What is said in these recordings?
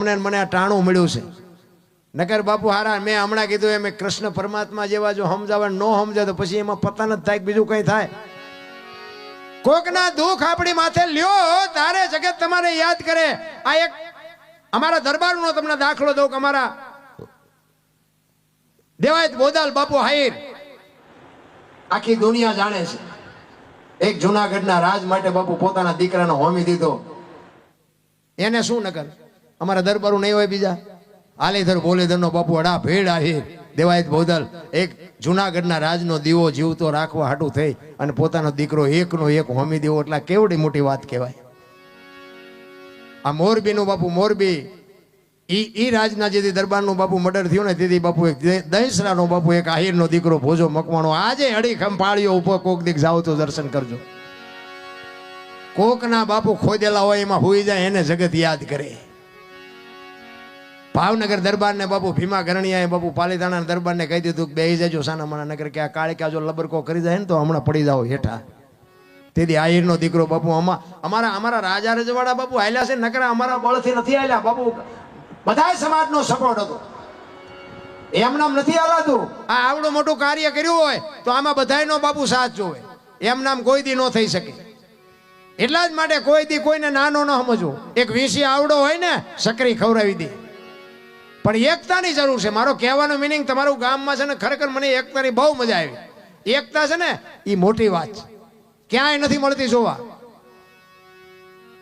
મને આ ટાણું મળ્યું છે નકર બાપુ હારા મેં હમણાં કીધું એમ કૃષ્ણ પરમાત્મા જેવા જો સમજાવે ન સમજાય તો પછી એમાં પતન જ થાય બીજું કઈ થાય કોકના દુઃખ આપણી માથે લ્યો તારે જગત તમારે યાદ કરે આ એક અમારા દરબારનો તમને દાખલો દઉં કે અમારા દેવાયત બોદાલ બાપુ હાઈર આખી દુનિયા જાણે છે એક જુનાગઢના રાજ માટે બાપુ પોતાના દીકરાનો હોમી દીધો એને શું નકર અમારા દરબારું નહીં હોય બીજા આલેધર બોલેધરનો બાપુ અડા ભેડ આહિર દેવાયત બોદલ એક જુનાગઢના રાજનો દીવો જીવતો રાખવા હાટું થઈ અને પોતાનો દીકરો એકનો એક હોમી દેવો એટલે કેવડી મોટી વાત કહેવાય આ મોરબીનું બાપુ મોરબી ઈ રાજના જેથી દરબારનું બાપુ મર્ડર થયું ને તેથી બાપુ એક દહીસરાનો બાપુ એક આહિરનો દીકરો ભોજો મકવાણો આજે હડી ખંભાળીઓ ઉપર કોક દીક જાવ તો દર્શન કરજો કોકના બાપુ ખોદેલા હોય એમાં હોઈ જાય એને જગત યાદ કરે ભાવનગર દરબારને બાપુ ભીમા ગરણિયાએ બાપુ પાલીતાણા દરબારને કહી દીધું કે બેહી જજો સાના માના નગર કે આ કાળિકા જો લબરકો કરી જાય ને તો હમણાં પડી જાઓ હેઠા તેથી આહિરનો દીકરો બાપુ અમારા રાજા રજવાડા બાપુ હાલ્યા છે નકર અમારા બળથી નથી હાલ્યા બાપુ બધા સમાજનો સપોર્ટ હતો એમનામ નથી હાલાતું આ આવડું મોટું કાર્ય કર્યું હોય તો આમાં બધાયનો બાપુ સાથ જોવે એમનામ કોઈ દી ન થઈ શકે એટલા જ માટે કોઈ દી કોઈને નાનો ન સમજવો એક વીસી આવડો હોય ને સકરી ખવડાવી દે પણ એકતાની જરૂર છે મારો કહેવાનો મિનિંગ તમારું ગામમાં છે ને ખરેખર મને એકતાની બહુ મજા આવી એકતા છે ને એ મોટી વાત છે ક્યાંય નથી મળતી જોવા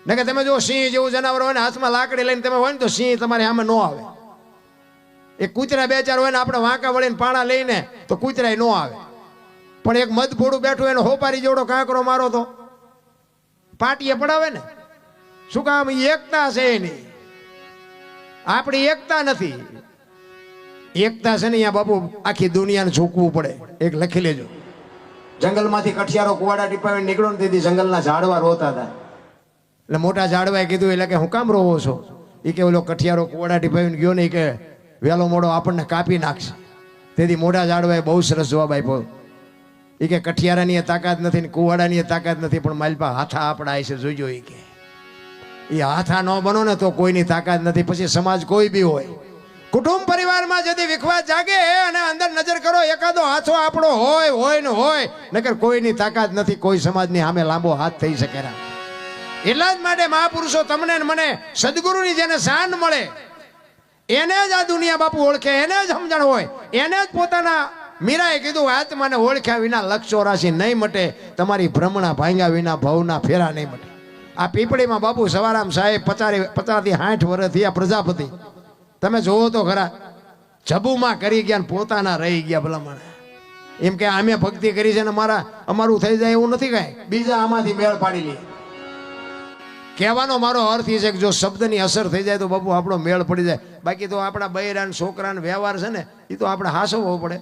ને કે તમે જો સિંહ જેવું જનાવર હોય ને હાથમાં લાકડી લઈને તમે હોય ને તો સિંહ તમારે સામે ન આવે એક કૂતરા બે ચાર હોય ને આપણે વાંકા વળીને પાણા લઈને તો કૂતરાય ન આવે પણ એક મધફોડું બેઠું એને હોપારી જેવડો કાંકરો મારો તો પાટીએ પડાવે ને શું કામ એકતા છે એની આપણી એકતા નથી એકતા છે ને અહીંયા બાપુ આખી દુનિયાને ઝૂકવું પડે એક લખી લેજો જંગલમાંથી કઠિયારો કુવાડા ટીપાવીને નીકળો ને તેથી જંગલના ઝાડવા રોતા હતા એટલે મોટા ઝાડવાએ કીધું એટલે કે હું કામ રોવો છો એ કે ઓલો કઠિયારો કુવાડા ટીપાવીને ગયો નહીં કે વહેલો મોડો આપણને કાપી નાખશે તેથી મોટા ઝાડવાએ બહુ સરસ જવાબ આપ્યો એ કે કઠિયારાની તાકાત નથી ને કુવાડાની તાકાત નથી પણ માલપા હાથા આપણા છે જોઈજો એ કે એ હાથા ન બનો ને તો કોઈની તાકાત નથી પછી સમાજ કોઈ બી હોય કુટુંબ પરિવારમાં ଯଦି વિખવાદ જાગે અને અંદર નજર કરો એકાદો હાથો આપણો હોય ને હોય નકર કોઈની તાકાત નથી કોઈ સમાજની સામે લાંબો હાથ થઈ શકે ના એટલા જ માટે મહાપુરુષો તમને ને મને સદગુરુની જેને શાન મળે એને જ આ દુનિયા બાપુ ઓળખે એને જ સમજણ હોય એને જ પોતાના મીરાએ કીધું આત્માને ઓળખ્યા વિના લક્ષ 84 નહીં મટે તમારી ભ્રમણા ભાંગ્યા વિના ભવના ફેરા નહીં મટે આ પીપળીમાં બાપુ સવારામ સાહેબ 50 થી 60 વર્ષ થયા પ્રજાપતિ તમે જોવો તો ખરા જબુમાં કરી ગયા પોતાના રહી ગયા ભલામણ એમ કે અમે ભક્તિ કરી છે ને અમારું થઈ જાય એવું નથી કાંઈ બીજા આમાંથી મેળ પાડી લે કહેવાનો મારો અર્થ એ છે કે જો શબ્દની અસર થઈ જાય તો બાપુ આપણો મેળ પડી જાય બાકી તો આપણા બૈરાન છોકરાને વ્યવહાર છે ને એ તો આપણે હાસવવો પડે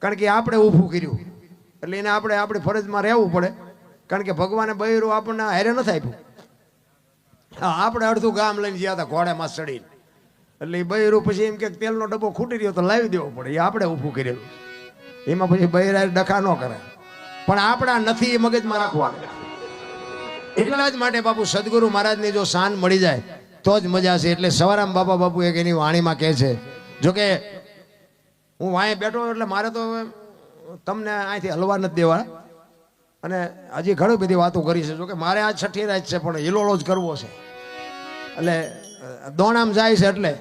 કારણ કે આપણે ઊભું કર્યું એટલે એને આપણી ફરજમાં રહેવું પડે કારણ કે ભગવાને બૈરું આપણને હારે નથી આપ્યું હા આપણે અડધું ગામ લઈને ગયા હતા ઘોડામાં ચડીને એટલે એ બૈરું પછી એમ કે તેલનો ડબ્બો ખૂટી રહ્યો તો લાવી દેવો પડે એ આપણે ઊભું કરેલું એમાં પછી બૈરા ડખા ન કરાય પણ આપણા નથી એ મગજમાં રાખવાનું એટલા જ માટે બાપુ સદગુરુ મહારાજની જો શાન મળી જાય તો જ મજા છે એટલે સવારામ બાપુ એક એની વાણીમાં કહે છે જોકે હું વાંહે બેઠો એટલે મારે તો તમને અહીંથી હલવા નથી દેવા અને હજી ઘણી બધી વાતો કરી છે જોકે મારે આ છઠ્ઠી રાત છે પણ હિલોળો જ કરવો છે એટલે દોણામ જાય છે એટલે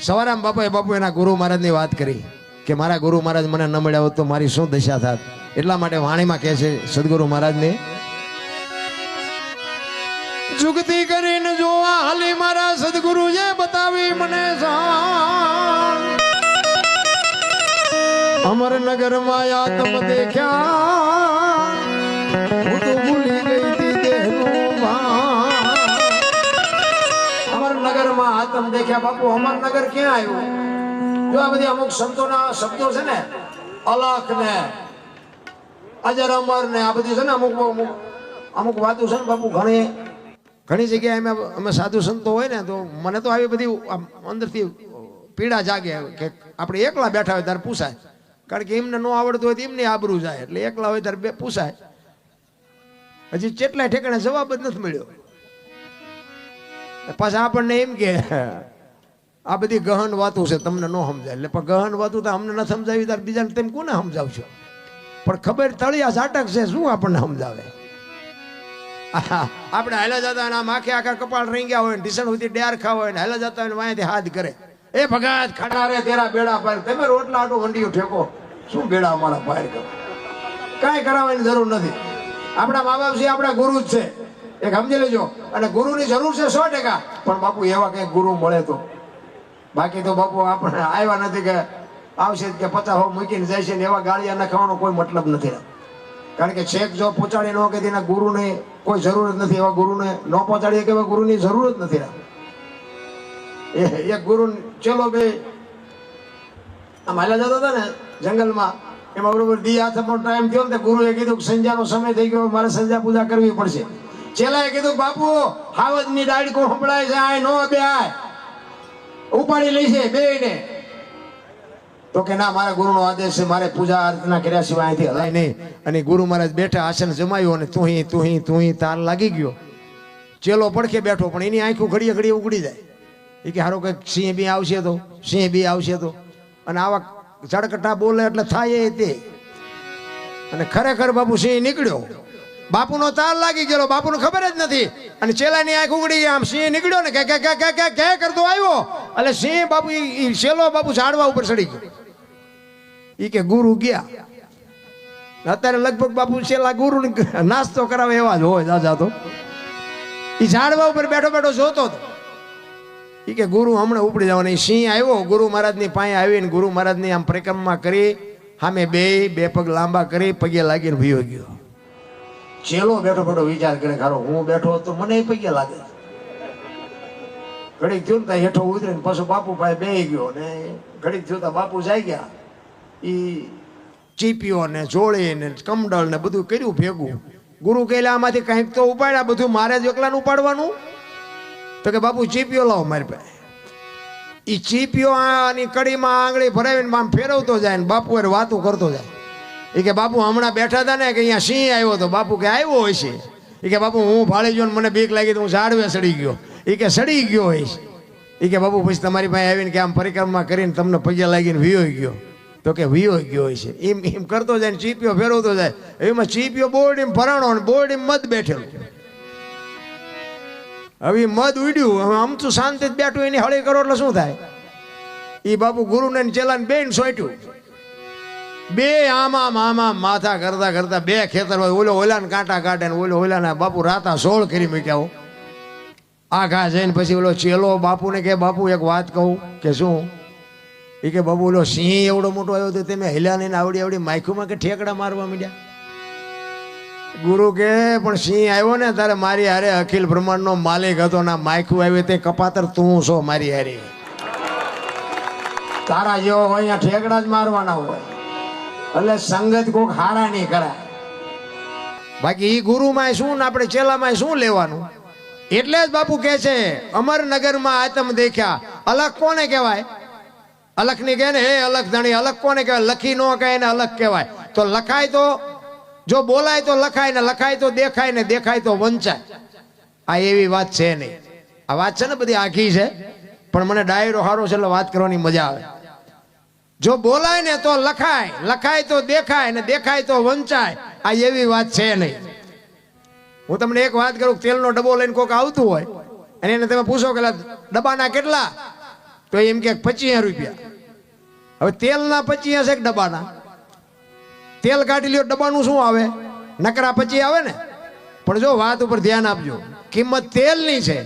સવારામ બાપુ એના ગુરુ મહારાજની વાત કરી કે મારા ગુરુ મહારાજ મને ન મળ્યા હોત તો મારી શું દશા થાત એટલા માટે વાણીમાં કહે છે સદગુરુ મહારાજને જુગતી કરીને જોવા હાલી મારા સદગુરુએ બતાવી મને અમરનગરમાં આત્મ દેખ્યા હું તો ભૂલી ગઈ હતી દેહનું ભાન અમરનગરમાં આત્મ દેખ્યા બાપુ અમરનગર ક્યાં આવ્યું જો આ બધી અમુક સંતોના શબ્દો છે ને અલખ ને અજર અમર ને આ બધી છે ને અમુક વાતો છે ને બાપુ ઘણી જગ્યાએ અમે સાધુ સંતો હોય ને તો મને તો આવી બધી અંદરથી પીડા જાગે કે આપણે એકલા બેઠા હોય ત્યારે પૂછાય કારણ કે એમને ન આવડતું હોય તો એમની આબરૂ જાય એટલે એકલા હોય ત્યારે પૂછાય હજી કેટલાય ઠેકાણે જવાબ જ નથી મળ્યો પાછા આપણને એમ કે આ બધી ગહન વાતો છે, તમને ન સમજાય. એટલે પણ ગહન વાતું તો અમને ન સમજાવી ત્યારે બીજાને તેમ કોને સમજાવશો? પણ ખબર તળિયા ઝાટક છે, શું આપણને સમજાવે? આપણે હાલા જતા હોય આમ આખા કપાળ રહી ગયા હોય, ઢીસણ સુધી ડેર ખાવા હોય ને હાલા જતા હોય વાંયથી હાથ કરે, એ ભગત ખાટા રે તેરા બેડા પાર, તમે રોટલા આટું વંડિયું ઠેકો, શું બેડા અમારા પાર કરો? કાંઈ કરાવવાની જરૂર નથી. આપણા મા બાપ છે, આપણા ગુરુ જ છે, એક સમજી લેજો. અને ગુરુની જરૂર છે 100%, પણ બાપુ એવા કંઈક ગુરુ મળે તો. બાકી તો બાપુ આપણે આવ્યા નથી કે આવશે કે 50 મૂકીને જાય છે ને એવા ગાળિયા નાખવાનો કોઈ મતલબ નથી. કારણ કે છેક જો પહોંચાડી ન કે તેના ગુરુને કોઈ જરૂર જ નથી, એવા ગુરુને ન પહોંચાડીએ કે એવા ગુરુની જરૂર જ નથી. એક ગુરુ ચલો બે આમ હાલ્યા જતા હતા ને જંગલમાં, એમાં બરોબર દી હાથનો ટાઈમ થયો ને ગુરુએ કીધું કે સંધ્યાનો સમય થઈ ગયો, મારે સંધ્યા પૂજા કરવી પડશે. ચેલાએ કીધું બાપુ હાવજની ડાળકો સંભળાય છે, આય નો બે આય ઉપાડી લઈ છે બેયને. તો કે ના, મારા ગુરુનો આદેશ છે, મારે પૂજા અર્ચના કર્યા સિવાય અહીંથી હલાય નહીં. અને ગુરુ મહારાજ બેઠા, આસન જમાયું અને તું તાર લાગી ગયો. ચેલો પડખે બેઠો, પણ એની આંખો ઘડીએ ઘડીએ ઉગડી જાય. એ કે હારો કંઈક સિંહ બી આવશે તો, સિંહ બી આવશે તો. અને આવા ચડકટા બોલે એટલે થાય તે. અને ખરેખર બાપુ સિંહ નીકળ્યો, બાપુનો તાર લાગી ગયો, બાપુને ખબર જ નથી. અને ચેલાની આંખ ઉગડી, આમ સિંહ નીકળ્યો ને કે કરતો આવ્યો. એટલે સિંહ બાપુ ચેલો બાપુ ઝાડવા ઉપર ચડી ગયો. એ કે ગુરુ ગયા. અત્યારે લગભગ બાપુ છેલ્લા ગુરુ નાસ્તો કરાવે એવા જ હોય દાદા. તો એ ઝાડવા ઉપર બેઠો બેઠો જોતો હતો. એ કે ગુરુ હમણાં ઉપડી જવાના. સિંહ આવ્યો, ગુરુ મહારાજની પાસે આવીને ગુરુ મહારાજની આમ પરિક્રમા કરી, સામે બે પગ લાંબા કરી પગે લાગીને ભયો ગયો. ચેલો બેઠો બેઠો વિચાર કરે, ખારો હું બેઠો તો મને પગે લાગે. ઘડીક થયું ને હેઠો ઉતરીને પાછો બાપુ પાસે બે ગયો ને ઘડીક થયું તો બાપુ જાય ગયા. ઈ ચીપીઓ ને જોડી ને કમડળ ને બધું કર્યું ભેગું. ગુરુ કહેલા આમાંથી કંઈક તો ઉપાડ્યા, બધું મારે જ એકલાને ઉપાડવાનું. તો કે બાપુ ચીપીઓ લાવો મારી પાસે. ઈ ચીપીઓ આની કડીમાં આંગળી ભરાવીને આમ ફેરવતો જાય ને બાપુ એ વાતું કરતો જાય. એ કે બાપુ હમણાં બેઠા હતા ને કે અહીંયા સિંહ આવ્યો તો. બાપુ કે આવ્યો હોય છે. એ કે બાપુ હું ભાળી ગયો ને મને બીક લાગી તો હું ઝાડવે સડી ગયો. એ કે સડી ગયો હોય છે. એ કે બાપુ પછી તમારી પાસે આવીને કે આમ પરિક્રમા કરીને તમને પગે લાગીને વિયો ગયો. તો કે વિયો ગયો હોય છે. એમ કરતો જાય ને ચીપીઓ ફેરવતો જાય. એમાં ચીપીઓ બોરડીમાં ભરાણો ને બોરડીમાં મધ બેઠેલું. હવે મધ ઉડ્યું, હવે આમ તો શાંતિ જ બેઠું, એની હળી કરો એટલે શું થાય? એ બાપુ ગુરુને ચેલાને બેન સોટ્યું. બે આમાં માથા કરતા કરતા બે ખેતર હોય, ઓલો ઓલાને કાંટા કાઢે ને ઓલો ઓલાને બાપુ રાતા 16 કરી મૂક્યા. આ ઘા જઈને પછી ઓલો ચેલો બાપુને કે બાપુ એક વાત કહું. કે શું? એ કે બાપુ ઓલો સિંહ એવડો મોટો આવ્યો તો તમે હિલા ને આવડી માયખુમાં કે ઠેકડા મારવા માંડ્યા. ગુરુ કે પણ સિંહ આવ્યો ને તારે મારી હારે અખિલ બ્રહ્માંડ નો માલિક હતો ના માયખું આવ્યું તે કપાતર તું છો મારી હારે. તારા જેવો હોય અહીંયા ઠેકડા જ મારવાના હોય. એટલે સંગત કોક હારા નહીં કરાય. બાકી ઈ ગુરુમાં શું ને આપણે ચેલામાં શું લેવાનું? એટલે જ બાપુ કે છે અમરનગરમાં આતમ દેખ્યા. અલગ કોને કહેવાય? અલખ ની કહે ને, હે અલખ ધણી. અલખ કોને કહેવાય? લખી નો કહે ને અલખ કહેવાય. તો લખાય તો જો બોલાય તો લખાય ને લખાય તો દેખાય ને દેખાય તો વંચાય. આ એવી વાત છે નહીં. આ વાત છે ને બધી આખી છે, પણ મને ડાયરો સારો છે એટલે વાત કરવાની મજા આવે. જો બોલાય ને તો લખાય, લખાય તો દેખાય ને દેખાય તો વંચાય. આ એવી વાત છે નહીં. હું તમને એક વાત કરું, તેલનો ડબ્બો લઈને કોઈક આવતું હોય અને એને તમે પૂછો કે ડબ્બાના કેટલા, તો એમ કે 25 રૂપિયા. હવે તેલના 25 છે કે ડબ્બાના? તેલ કાઢી લ્યો, ડબ્બાનું શું આવે? નકરા 25 આવે ને. પણ જો વાત ઉપર ધ્યાન આપજો, કિંમત તેલની છે,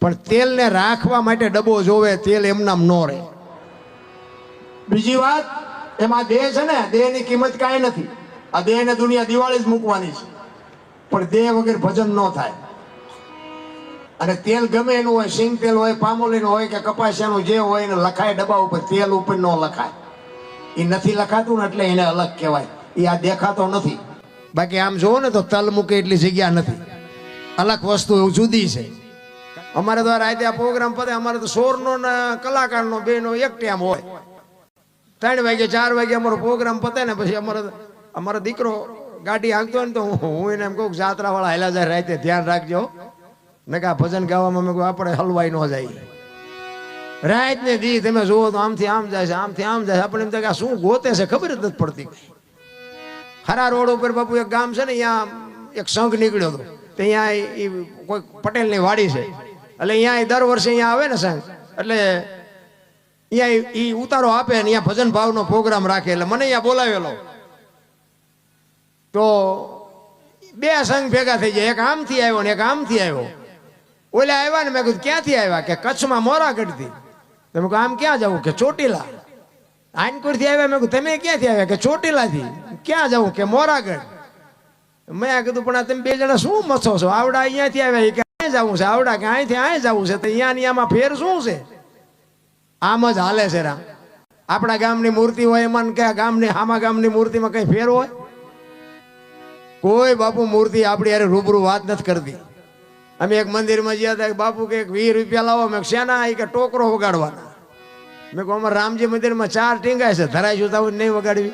પણ તેલને રાખવા માટે ડબ્બો જોવે. તેલ એમનામ ન રહે. બીજી વાત, એમાં દેહ છે ને, દેહની કિંમત કાંઈ નથી. આ દેહને દુનિયા દિવાળી જ મૂકવાની છે, પણ દેહ વગર ભજન ન થાય. અને તેલ ગમે એનું હોય, સિંગ તેલ હોય, પામોલીનું હોય કે કપાસિયાનું જે હોય, એને લખાય ડબ્બા ઉપર, તેલ ઉપર ન લખાય. એ નથી લખાતું ને એટલે એને અલગ કહેવાય. એ આ દેખાતો નથી. બાકી આમ જોવો ને તો તલ મૂકે એટલી જગ્યા નથી. અલગ વસ્તુ એવું જુદી છે. અમારે દ્વારા આજે આ પ્રોગ્રામ પતે, અમારે તો સોરનો ને કલાકારનો બેનો એક ટાઈમ હોય. 3 વાગે 4 વાગે અમારો પ્રોગ્રામ પતે ને પછી અમારો દીકરો ગાડી હાંકતો હોય ને તો હું એને એમ કહું જાત્રા વાળા હેલા જાય રાતે ધ્યાન રાખજો. ને કે આ ભજન ગાવામાં મેં કહ્યું આપણે હલવાઈ ન જાય. રાત ને દી તમે જુઓ તો આમથી આમ જાય છે, આમથી આમ જાય છે. આપણે એમ થાય કે આ શું ગોતે છે ખબર જ નથી પડતી. ખરા રોડ ઉપર બાપુ એક ગામ છે ને, અહીંયા એક સંઘ નીકળ્યો હતો. તો અહીંયા કોઈ પટેલની વાડી છે, એટલે અહીંયા દર વર્ષે અહીંયા આવે ને સંઘ, એટલે અહીંયા એ ઉતારો આપે ને અહીંયા ભજન ભાવનો પ્રોગ્રામ રાખે. એટલે મને અહીંયા બોલાવેલો તો બે સંઘ ભેગા થઈ જાય, એક આમથી આવ્યો ને એક આમથી આવ્યો. ઓલા આવ્યા ને મેં કીધું ક્યાંથી આવ્યા? કે કચ્છમાં મોરાગઢથી. તમે કહો આમ ક્યાં જવું? કે ચોટીલા. આનકોરથી આવ્યા. મેં કીધું તમે ક્યાંથી આવ્યા? કે ચોટીલાથી. ક્યાં જવું? કે મોરાગઢ. મેં કીધું પણ આ તમે બે જણા શું મથો છો? આવડા અહીંયાથી આવ્યા કે અહીં જવું છે, આવડા કે અહીંથી અહીં જવું છે, તો અહીંયા આમાં ફેર શું છે? આમ જ હાલે છે રામ. આપણા ગામની મૂર્તિ હોય એમાં કે ગામની આમા ગામની મૂર્તિમાં કઈ ફેર હોય? કોઈ બાપુ મૂર્તિ આપણી યારે રૂબરૂ વાત નથી કરતી. અમે એક મંદિરમાં ગયા હતા, બાપુ કે 20 રૂપિયા લાવો. મેં શેના? કે ટોકરો વગાડવાના. મેં કહું અમારા રામજી મંદિરમાં 4 ટીંગાય છે, ધરાઈ જોતા હોય નહીં વગાડવી.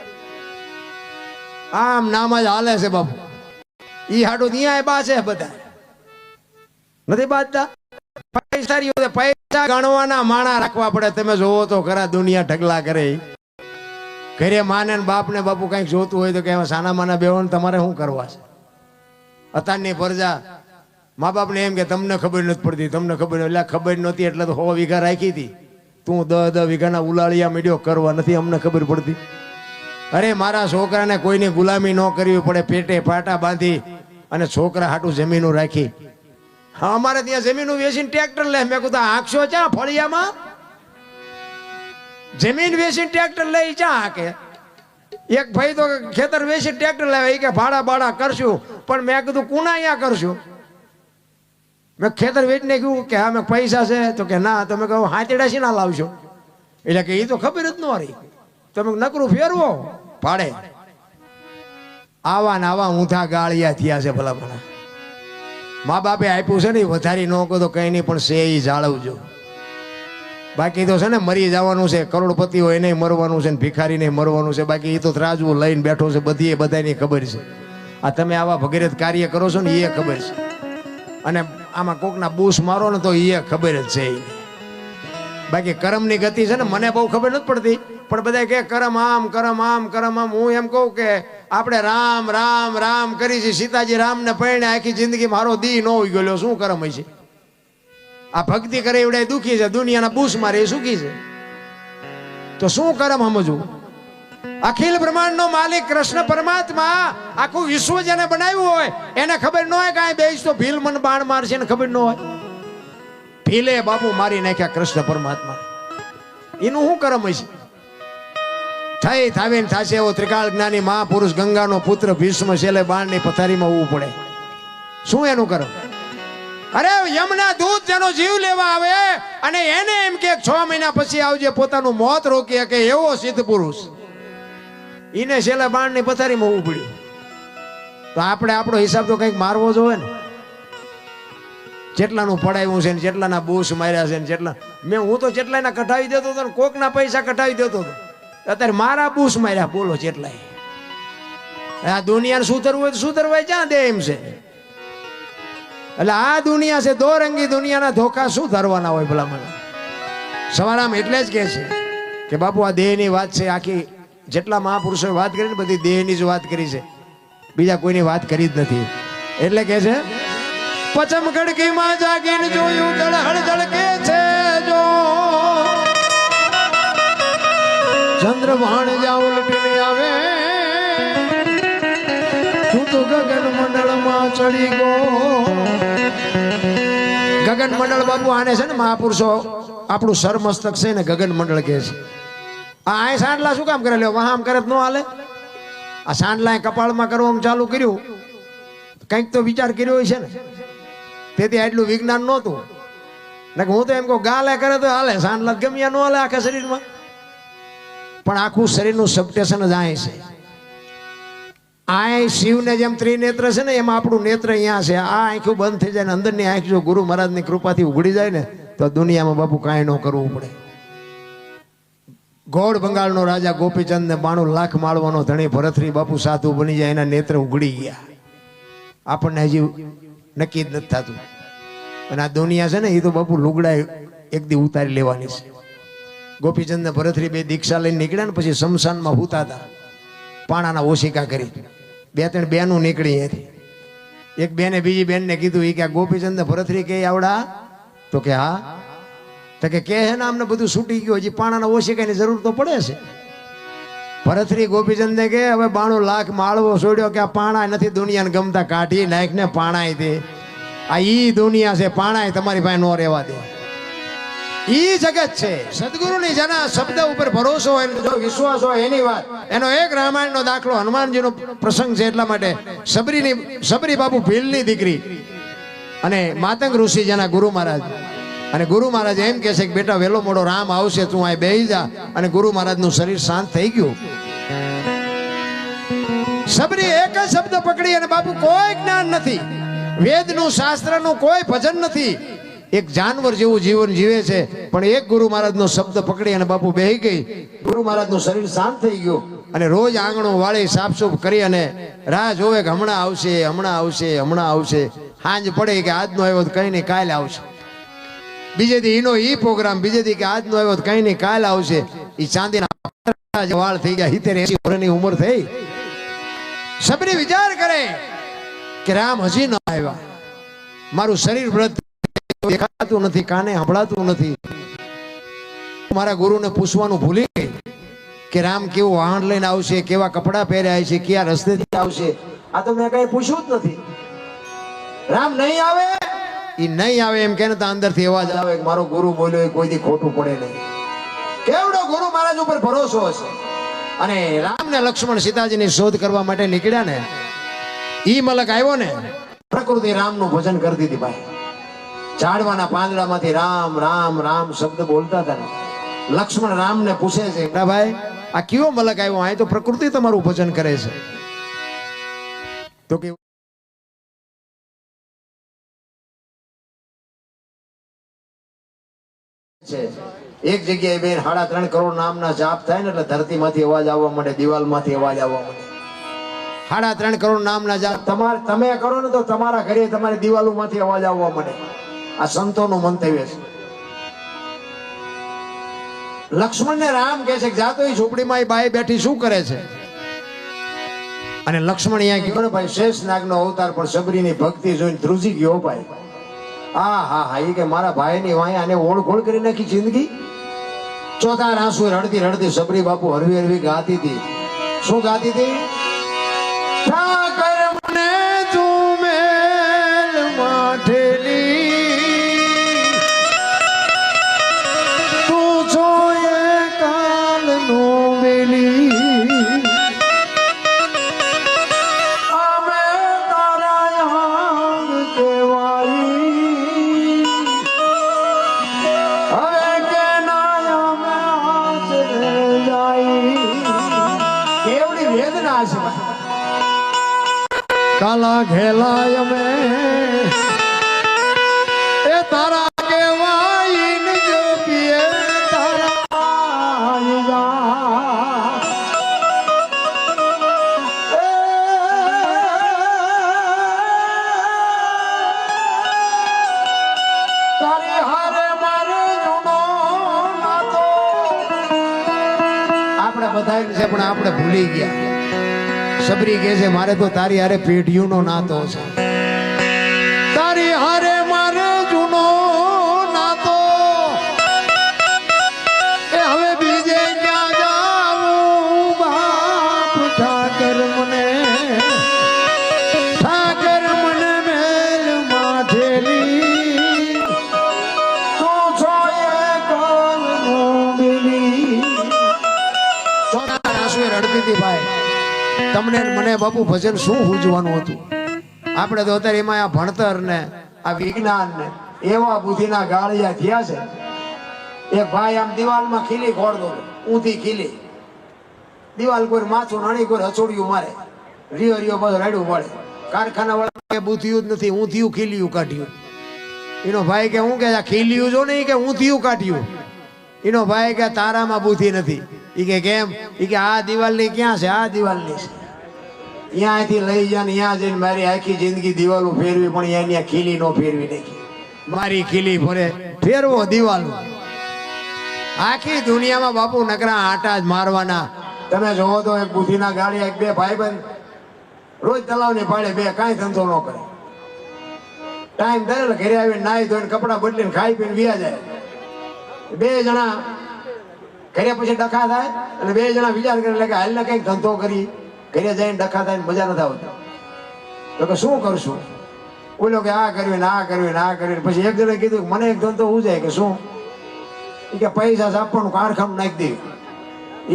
આમ નામ જ હાલે છે બાપુ. ઈ હાડું ત્યાં બા છે, બધા નથી બાજતા. પૈસા ગણવાના માણા રાખવા પડે. તમે જોવો તો ખરા દુનિયા ઢગલા કરે. ઘરે માને ને બાપ ને બાપુ કઈક જોતું હોય તો કે સાના માના બેવો તમારે શું કરવા છે? અત્યારની પ્રજા મા બાપ ને એમ કે તમને ખબર નથી પડતી, તમને ખબર. એટલે ખબર નહોતી એટલે તો 100 વીઘા રાખી હતી. તું 10 વીઘાના ઉલાળિયા મીડિયો કરવા નથી, અમને ખબર પડતી. અરે મારા છોકરાને કોઈની ગુલામી ન કરવી પડે. પેટે પાટા બાંધી અને છોકરા હાટું જમીનો રાખી. હા, અમારે ત્યાં જમીનો વેચીને ટ્રેક્ટર લે. મેં કીધું આંખશો ચા ફળિયામાં? જમીન વેચીને ટ્રેક્ટર લઈ ચા હાકે? એક ભાઈ તો ખેતર વેચી ટ્રેક્ટર લાવે કે ભાડા બાડા કરશું. પણ મેં કીધું કુના અહીંયા કરશું? મેં ખેતર વેચીને કહ્યું કે હા મેં પૈસા છે, તો કે ના. તમે કહો હાથેડા શી ના લાવશો? એટલે કે એ તો ખબર જ ન રહી. તમે નકરું ફેરવો ભાડે. આવા ને આવા ઊંધા ગાળિયા થયા છે ભલા ભલા. મા બાપે આપ્યું છે ને વધારી ન કહો તો કઈ નહીં, પણ છે એ જાળવજો. બાકી તો છે ને મરી જવાનું છે. કરોડપતિ હોય નહીં મરવાનું છે, ને ભિખારી નહીં મરવાનું છે. બાકી એ તો ત્રાજવું લઈને બેઠો છે. બધી બધાની ખબર છે. આ તમે આવા ભગીરથ કાર્ય કરો છો ને એ ખબર છે. અને આમાં કોકના બૂસ મારો ને તો એ ખબર જ છે. બાકી કરમની ગતિ છે ને મને બહુ ખબર નથી પડતી. પણ બધા કે કરમ આમ કરમ આમ કરમ આમ. હું એમ કહું કે આપણે રામ રામ રામ કરી છે. સીતાજી રામને પરણે આખી જિંદગી મારો દી ન હોઈ ગયો. શું કરમ હોય છે? આ ભક્તિ કરે એવડે દુખી છે, દુનિયાના બૂસ મારે એ સુખી છે. તો શું કરમ સમજવું? અખિલ બ્રહ્માંડ નો માલિક કૃષ્ણ પરમાત્મા આખું વિશ્વ જેને બનાવ્યું હોય એને ખબર ન હોય કાંઈ બેસ તો ભીલ મન બાણ મારશે ને ખબર ન હોય. ભીલે બાપુ મારી નાખ્યા કૃષ્ણ પરમાત્મા. એનું શું કરમ હશે? થઈ થાવીને થાશે એવો ત્રિકાળ જ્ઞાની મહાપુરુષ ગંગાનો પુત્ર ભીષ્મ છેલ્લે બાણની પથારીમાં ઉવું પડે. શું એનું કરમ? અરે યમના દૂત જેનો જીવ લેવા આવે અને એને એમ કે 6 મહિના પછી આવજે, પોતાનું મોત રોકી શકે એવો સિદ્ધ પુરુષ, એને છેલ્લે બાણની પથારીમાં ઉવું પડ્યું. તો આપણે આપણો હિસાબ તો કંઈક મારવો જોઈએ ને. જેટલાનું પડાવ્યું છે ને જેટલાના બૂસ માર્યા છે ને જેટલા હું તો જેટલાના કઢાવી દેતો હતો ને કોકના પૈસા કઢાવી દેતો હતો. અત્યારે મારા બૂસ માર્યા બોલો જેટલાય. આ દુનિયાને સુધરવું હોય તો સુધરવાય ક્યાં દે એમ છે. એટલે આ દુનિયા છે દોરંગી. દુનિયાના ધોકા શું ધરવાના હોય ભલા મને? સવારામ એટલે જ કે છે કે બાપુ આ દેહની વાત છે. આખી જેટલા મહાપુરુષોએ વાત કરી ને બધી દેહની જ વાત કરી છે, બીજા કોઈની વાત કરી જ નથી. એટલે કે છે પચમ ગડકીમાં જાગીને જોયું જળહળ જળકે છે જો ચંદ્રભાણ જા ઉલટીને આવે તું તો ગગન મંડળમાં ચડી ગયો. ગગન મંડળ બાપુ આને છે ને મહાપુરુષો આપણું સરમસ્તક છે ને ગગન મંડળ કહે છે. આ સાંડલા શું કામ કરે? લ્યો વાહ આમ કરે ન હાલે. આ સાંડલા કપાળમાં કરવાનું ચાલુ કર્યું, કંઈક તો વિચાર કર્યો હોય છે ને. તેથી આટલું વિજ્ઞાન નહોતું. હું તો એમ કહું ગાલે કરે તો હાલે, સાંડલા ગમ્યા ન હાલે આખા શરીરમાં. પણ આખું શરીરનું સબટેશન જ આય છે. આ શિવને જેમ ત્રિનેત્ર છે ને એમાં આપણું નેત્ર અહીંયા છે. આ આંખું બંધ થઈ જાય ને અંદરની આંખ જો ગુરુ મહારાજની કૃપાથી ઉઘડી જાય ને તો દુનિયામાં બાપુ કાંઈ ન કરવું પડે. ગોળ બંગાળનો રાજા ગોપીચંદ ને 92 લાખ માળવાનો ધણી ભરતરી બાપુ સાધુ બની જાય, એના નેત્ર ઉઘડી ગયા. આપણને હજી નક્કી જ નથી થતું. અને આ દુનિયા છે ને એ તો બાપુ લુગડા એક દી ઉતારી લેવાની છે. ગોપીચંદ ને ભરતરી બે દીક્ષા લઈને નીકળ્યા ને પછી શમશાનમાં હુતા હતા, પાણાના ઓશિકા કરી. 2-3 બેનું નીકળી અહીંથી. એક બેને બીજી બેનને કીધું એ કે ગોપીચંદ ને ભરતરી કે આવડા? તો કે હા. તો કે હે ને અમને બધું છૂટી ગયું, હજી પાણાના ઓશિકાની જરૂર તો પડે છે. ભરતરી ગોપીચંદ ને કે હવે 92 લાખ માળવો છોડ્યો કે આ પાણા નથી દુનિયાને ગમતા, કાઢી નાખ ને પાણાય દે. આ ઈ દુનિયા છે, પાણાય તમારી પાસે નો રહેવા દે. ઈ જગત છે. સદગુરુની જેના શબ્દ ઉપર ભરોસો હોય, જો વિશ્વાસ હોય એની વાત. એનો એક રામાયણનો દાખલો, હનુમાનજીનો પ્રસંગ છે. એટલા માટે સબરી બાપુ ભીલની દીકરી અને માતંગ ઋષિ જેના ગુરુ મહારાજ, અને ગુરુ મહારાજ એમ કહે છે કે બેટા વેલો મોડો રામ આવશે, તું અહીં બેહી જા. અને ગુરુ મહારાજનું શરીર શાંત થઈ ગયું. સબરી એક જ શબ્દ પકડી, અને બાપુ કોઈ જ્ઞાન નથી, વેદનું શાસ્ત્રનું કોઈ ભજન નથી, એક જાનવર જેવું જીવન જીવે છે. પણ એક ગુરુ મહારાજનો શબ્દ પકડી અને બાપુ બેહી ગઈ. ગુરુ મહારાજનું શરીર શાંત થઈ ગયું. અને રોજ આંગણું વાળી સાફસૂફ કરી અને રાહ જોવે કે હમણાં આવશે, હમણાં આવશે, હમણાં આવશે. સાંજ પડે કે આજનો આવ્યો તો કઈ નહીં કાલે આવશે. બીજે દી એનો ઈ પ્રોગ્રામ, બીજે દી કે આજનો આવ્યો તો કઈ નહીં કાલે આવશે. ઈ ચાંદીના વાળ થઈ ગયા, 70-80 વર્ષની ઉંમર થઈ. સબરી વિચાર કરે કે રામ હજી ન આવ્યા, મારું શરીર વ્રત દેખાતું નથી, કાને સંભળાતું નથી. મારા ગુરુને પૂછવાનું ભૂલી ગઈ કે રામ કેવું વાહન લઈને આવશે, કેવા કપડા પહેર્યા છે, કયા રસ્તેથી આવશે. આ તો મેં કઈ પૂછ્યું જ નથી. રામ નહીં આવે, એ નહીં આવે એમ કે અંદરથી અવાજ આવે કે મારો ગુરુ બોલ્યો એ કોઈ દી ખોટું પડે નહીં. કેવડો ગુરુ મહારાજ ઉપર ભરોસો હશે. અને રામ ને લક્ષ્મણ સીતાજીની શોધ કરવા માટે નીકળ્યા ને, ઈ મલક આવ્યો ને, પ્રકૃતિ રામનું ભજન કરતી હતી ભાઈ. ઝાડવાના પાંદડામાંથી રામ રામ રામ શબ્દ બોલતા હતા. લક્ષ્મણ રામને પૂછે છે ભાઈ આ કયો મલક આવ્યો? આ તો પ્રકૃતિ તમારું ભજન કરે છે. તો કે એક જગ્યાએ બેન 3.5 કરોડ નામના જાપ થાય ને એટલે ધરતીમાંથી અવાજ આવવા માંડે, દિવાલમાંથી અવાજ આવવા માંડે. 3.5 કરોડ નામના જાપ તમે કરો ને તો તમારા ઘરે તમારી દિવાલોમાંથી અવાજ આવવા માંડે. આ સંતોનું મંતવ્ય છે. લક્ષ્મણ ને રામ કહે છે કે જાતો એ ઝૂંપડીમાં એ બાઈ બેઠી શું કરે છે? અને લક્ષ્મણ અહીંયા ગયો ને ભાઈ, શેષ નાગનો અવતાર, પણ સબરીની ભક્તિ જોઈને ધ્રુજી ગયો ભાઈ. હા હા હા, એ કે મારા ભાઈની વાંહે આને ઓળખોળ કરી નાખી જિંદગી. ચોથા આંસુ રડતી રડતી સબરી બાપુ હરવી હરવી ગાતી હતી. શું ગાતી હતી? ઠાકર મને તું મેલ માઠેલી, તું છો એ કાલનો વેલી, કાલા ઘેલાય અમે એ તારા કેવાય ને જો પીએ તારા તારી હારે મારે જૂનો નાતો. આપણે બધાય છે પણ આપણે ભૂલી ગયા. સબરી કહે છે મારે તો તારી હારે પેઢીઓનો નાતો છે, તારી હારે મારે જૂનો નાતો. એ હવે બીજે ક્યાં જાવું બાપ? ઠાકર મને મેલ માઠેલી, તું છો એ કાલનો વેલી. ચોથા આંસુએ રડતી હતી ભાઈ. તમને મને બાપુ ભજન શું પૂજવાનું હતું? આપણે તો અત્યારે એમાં આ ભણતર ને આ વિજ્ઞાન ને એવા બુદ્ધિના ગાળિયા થયા છે. એક ભાઈ આમ દિવાલમાં ખીલી ખોડતો, ઊંધી ખીલી દિવાલ, કોઈ માથું નાણી, કોઈ હચોડિયું મારે, રિયો રિયો બધો રાડ્યું પડે. કારખાના વાળા બુદ્ધિયું જ નથી, ઊંધિયું ખીલિયું કાઢ્યું. એનો ભાઈ કે હું કે આ ખીલિયું જો નહીં કે ઊંધિયું કાઢ્યું. એનો ભાઈ કે તારામાં બુદ્ધિ નથી. ઈ કે કેમ? ઈ કે આ દિવાલની ક્યાં છે? આ દિવાલની છે. ત્યાંથી લઈ જાય ને ત્યાં જઈને મારી આખી જિંદગી દિવાલો ફેરવી, પણ અહીંયા ખીલી નો ફેરવી નાખી. મારી ખીલી ફરે ફેરવો દિવાલ આખી દુનિયામાં બાપુ નકરા આટા જ મારવાના. તમે જોવો તો એક બુદ્ધિના ગાડી એક બે ભાઈબંધ રોજ તલાવની પાડે બે કાંઈ ધંધો ન કરે. ટાઈમ થાય એટલે ઘરે આવીને નાહી ધોઈને કપડાં બદલીને ખાઈ પીને વ્યા જાય. બે જણા ઘરે પછી ડખા થાય એટલે બે જણા વિચાર કરે કે હાલને કંઈક ધંધો કરી. ઘરે જઈને ડખા થાય મજા નથી આવતી તો કે શું કરશું? બોલો કે આ કરવી ને આ કરવી ને આ કરવી. પછી એક જણે કીધું મને એક ધંધો ઉજાય કે શું? એ કે પૈસા આપવાનું કારખાનું નાખી દેવું.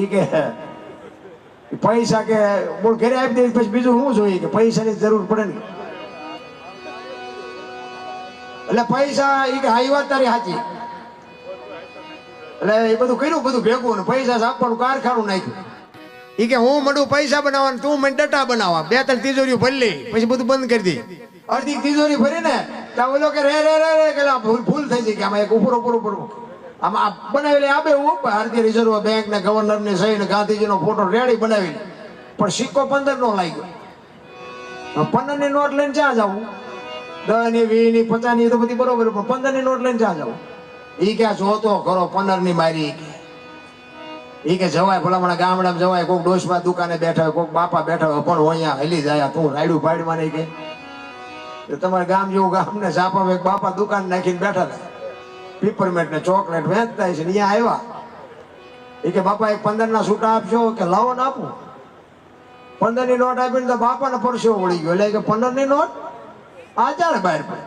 એ કે પૈસા કે બોલ ઘરે આપી દે પછી બીજું શું જોઈએ કે પૈસાની જરૂર પડે ને એટલે પૈસા એ કે હાઈ વાત તારી સાચી. એટલે એ બધું કર્યું બધું ભેગું ને પૈસા આપવાનું કારખાનું નાખ્યું. એ કે હું મળું પૈસા બનાવવાનું તું મને ડટા બનાવવા. બે ત્રણ તિજોરીઓ ભરી લે પછી બધું બંધ કરી દે. અડધી તિજોરી ભરી ને ત્યાં ઓલો કે રે રે રે રે કે ભૂલ થઈ જાય કે આમાં એક ઉપર ઉપર ઉપર આમાં બનાવેલી આપે હું ભારતીય રિઝર્વ બેંક ને ગવર્નર ની સહી ને ગાંધીજી નો ફોટો રેડી બનાવેલી પણ સિક્કો 15 નો લાગ્યો. 15 ની નોટ લઈને ક્યાં જવું? 10 ની 20 ની 50 ની તો બધી બરોબર પણ 15 ની નોટ લઈને ક્યાં જવું? ઈ ક્યાં જોતો ખરો 15 ની મારી ઈ કે જવાય ભલામણા ગામડામાં જવાય. કોઈક ડોશમાં દુકાને બેઠા હોય કોઈક બાપા બેઠા હોય પણ અહીંયા હલી જાય તું રાયડું પાડમાં નહીં કે તમારે ગામ જેવું ગામ ને ઝાપા એક બાપા દુકાન નાખીને બેઠા હતા પીપરમેન્ટ ને ચોકલેટ વેચતા છે. અહીંયા આવ્યા એ કે બાપા એક 15 ના છૂટા આપશો કે લાવો ને આપું. 15 ની નોટ આપીને તો બાપાને પરસેવો વળી ગયો એટલે કે 15 ની નોટ આ ચાલે બહાર પડે.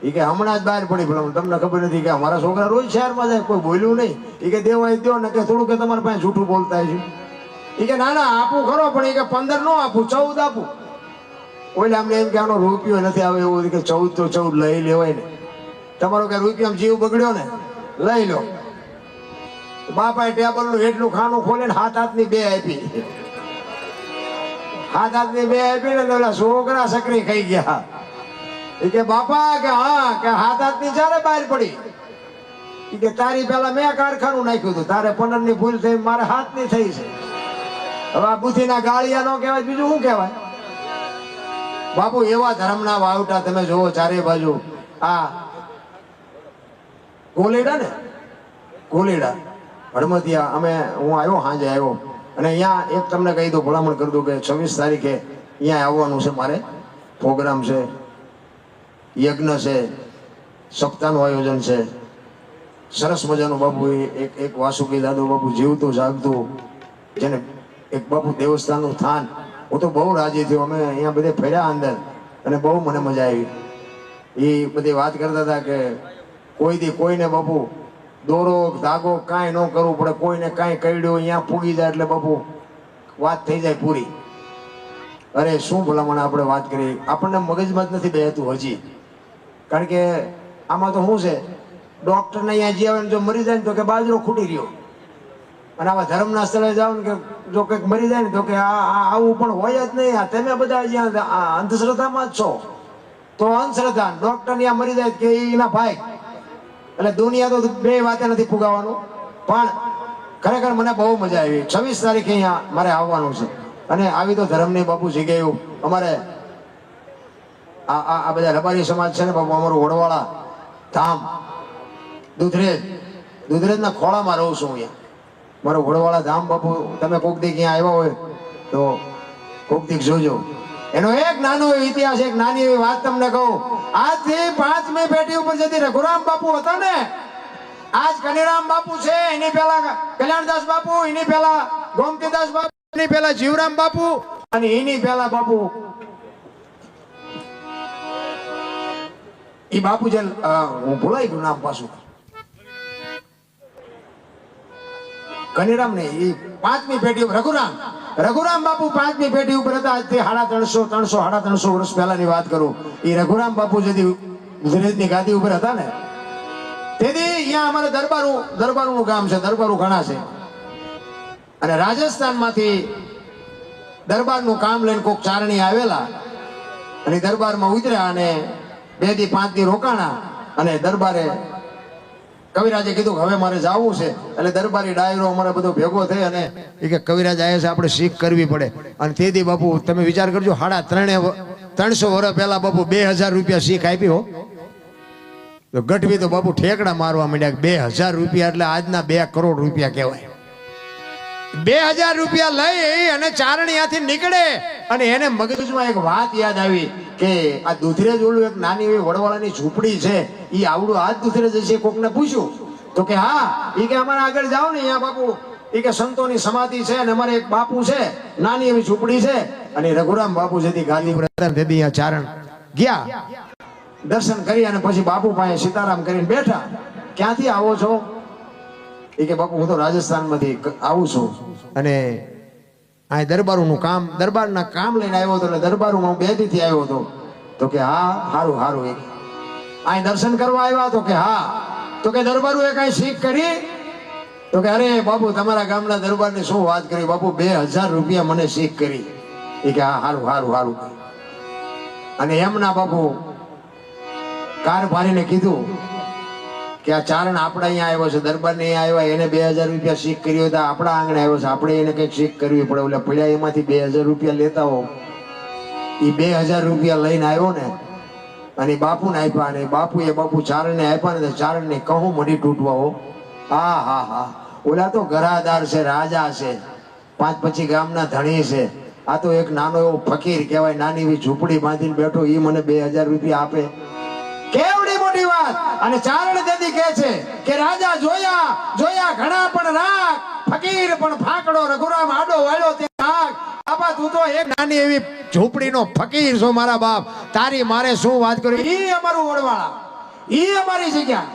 એ કે હમણાં જ બહાર પડી ભલે તમને ખબર નથી કે અમારા છોકરા રોજ શહેરમાં જાય કોઈ બોલ્યું નહીં. એ કે દેવાય દો ને કે થોડું કે તમારા પાસે જૂઠું બોલતા છે. એ કે ના ના આપું ખરો પણ એ કે 15 નો આપું 14 આપું. ઓલે અમને એમ કે આનો રૂપિયો નથી આવે એવું કે 14 તો 14 લઈ લેવાય ને. તમારો કે રૂપિયામાં જીવ બગડ્યો ને લઈ લો. બાપાએ ટેબલ નું એટલું ખાનું ખોલે ને હાથ હાથની બે આપી. હાથ હાથની બે આપી ને તો છોકરા સકરી ખાઈ ગયા. એ કે બાપા કે હા કે હાથ હાથની ચારે બહાર પડી. એ કે તારી પેલા મેં કારખાનું નાખ્યું હતું તારે 15 ની ભૂલ થઈ મારે હાથની થઈ છે. હવે આ બુદ્ધિના ગાળિયા નો કહેવાય બીજું શું કહેવાય? બાપુ એવા ધર્મના વાવટા તમે જોવો ચારે બાજુ. આ ગોલેડા ને ગોલેડા હડમતિયા અમે હું આવ્યો સાંજે આવ્યો અને અહીંયા એક તમને કહી દઉં ભલામણ કરી દઉં કે 26 તારીખે અહીંયા આવવાનું છે મારે. પ્રોગ્રામ છે, યજ્ઞ છે, સપ્તાહનું આયોજન છે. સરસ મજાનું બાપુ એક વાસુકી દાદુ બાપુ જીવતું જાગતું જેને એક બાપુ દેવસ્થાનનું સ્થાન. હું તો બહુ રાજી થયો. અમે અહીંયા બધે ફર્યા અંદર અને બહુ મને મજા આવી. એ બધી વાત કરતા હતા કે કોઈથી કોઈને બાપુ દોરો ધાગો કાંઈ ન કરવું પડે. કોઈને કાંઈ કર્યું અહીંયા પૂગી જાય એટલે બાપુ વાત થઈ જાય પૂરી. અરે શું ભલામણ આપણે વાત કરી આપણને મગજમાં જ નથી બેહતું હજી. કારણ કે આમાં તો શું છે ડોક્ટરને અહીંયા જે આવે ને જો મરી જાય ને તો કે બાજરો ખૂટી રહ્યો. અને આવા ધર્મના સ્થળે જાવ ને કે જો કંઈક મરી જાય ને તો કે આવું પણ હોય જ નહીં. તમે બધા અહીંયા અંધશ્રદ્ધામાં જ છો તો અંધશ્રદ્ધા. ડોક્ટર ત્યાં મરી જાય કે એના ભાઈ એટલે દુનિયા તો બે વાતે નથી પુગાવાનું. પણ ખરેખર મને બહુ મજા આવી. 26 તારીખે અહીંયા મારે આવવાનું છે અને આવી તો ધર્મની બાપુ જગ્યાએ અમારે આ બધા રબારી સમાજ છે ને બાપુ અમારું વડવાળા ધામ દુધરેજના ખોળામાં રહું છું અહીંયા. મારો વડવાળા ધામ બાપુ તમે કોક દી ક્યાં આવ્યા હોય તો કોક દી જોજો. એનો એક નાનો ઇતિહાસ એક નાની એવી વાત તમને કહું. આજથી 5મી પેઢી ઉપર જતી રઘુરામ બાપુ હતા ને આજ કનીરામ બાપુ છે એની પેલા કલ્યાણદાસ બાપુ એની પેલા ગોમતીદાસ બાપુ એની પેલા જીવરામ બાપુ અને એની પેલા બાપુ ઈ બાપુ જે હું ભૂલાઈ ગયું નામ પાછું કનીરામ ને ઈ 5મી પેઢી ઉપર રઘુરામ બાપુ 5મી પેઢી ઉપર હતા. આજથી 350 વર્ષ પહેલાની વાત કરું. એ રઘુરામ બાપુ જેથી ગુજરાતની ગાદી ઉપર હતા ને તેથી અહીંયા અમારે દરબારું ગામ છે. દરબારું ઘણા છે અને રાજસ્થાનમાંથી દરબારનું કામ લઈને કોઈક ચારણી આવેલા અને દરબારમાં ઉતર્યા અને 2 દી 5 દી રોકાણા અને દરબારે કવિરાજે કીધું હવે મારે જવું છે એટલે દરબારી ડાયરો અમારે બધો ભેગો થઈ અને એ કે કવિરાજ આવ્યા છે આપણે શીખ કરવી પડે. અને તેથી બાપુ તમે વિચાર કરજો 350 વર્ષ પહેલા બાપુ 2000 રૂપિયા શીખ આપી હો. તો ગઢવી તો બાપુ ઠેકડા મારવા માંડ્યા. 2000 રૂપિયા એટલે આજના 2 કરોડ રૂપિયા કહેવાય. 2000 રૂપિયા લઈ અને ચારણિયાથી નીકળે અને એને મગજમાં એક વાત યાદ આવી કે આ દુધરેજ ઓલું એક નાની એવી વડવાળાની ઝૂંપડી છે, એ આવડું આ જ દુધરેજ હશે. કોકને પૂછ્યું તો કે હા, એ કે અમારે આગળ જાઓ ને અહીંયા બાપુ, એ કે સંતોની સમાધિ છે અને અમારે એક બાપુ છે, નાની એવી ઝૂંપડી છે. અને રઘુરામ બાપુ જેથી ગાદી પર હતા તેથી અહીંયા ચારણ ગયા, દર્શન કરી અને પછી બાપુ પાસે સીતારામ કરીને બેઠા. ક્યાંથી આવો છો? એ કે બાપુ હું તો રાજસ્થાનમાંથી આવું છું અને આ દરબારોનું કામ, દરબારના કામ લઈને આવ્યો હતો, એટલે દરબારોમાં હું 2 દીથી આવ્યો હતો. તો કે હા, સારું સારું. એ અહીં દર્શન કરવા આવ્યા? તો કે હા. તો કે દરબારોએ કાંઈ શીખ કરી? તો કે અરે બાપુ તમારા ગામના દરબારની શું વાત કરી બાપુ, 2000 રૂપિયા મને શીખ કરી. એ કે હા, સારું સારું સારું. અને એમના બાપુ કારભારીને કીધું કે આ ચારણ આપણા અહીંયા આવ્યો છે, દરબારને અહીંયા આવ્યા, એને 2000 રૂપિયા શીખ કર્યો હતા, આપણા આંગણે આવ્યો છે, આપણે એને કંઈક શીખ કરવી પડે. એટલે પડ્યા એમાંથી 2000 રૂપિયા લેતા હો. એ 2000 રૂપિયા લઈને આવ્યો ને અને બાપુને આપ્યા, અને બાપુ ચારણને આપ્યા ને ચારણને કહું મઢી તૂટવા હો. હા હા હા, ઓલા તો ઘરાદાર છે, રાજા છે, 5-25 ગામના ધણી છે. આ તો એક નાનો એવો ફકીર કહેવાય, નાની એવી ઝૂંપડી બાંધીને બેઠો, એ મને 2000 રૂપિયા આપે. કેવડી મોટી વાત. અને ચારણ દેદી કહે છે કે રાજા જોયા ઘણા પણ રાખ, ફકીર પણ ફાકડો, રઘુરામ આડો વાળ્યો તે રાખ. બાપા તું તો એક નાની એવી ઝૂંપડીનો ફકીર છો મારા બાપ, તારી મારે શું વાત કરી. ઈ અમારું વડવાળા, ઈ અમારી જગ્યા.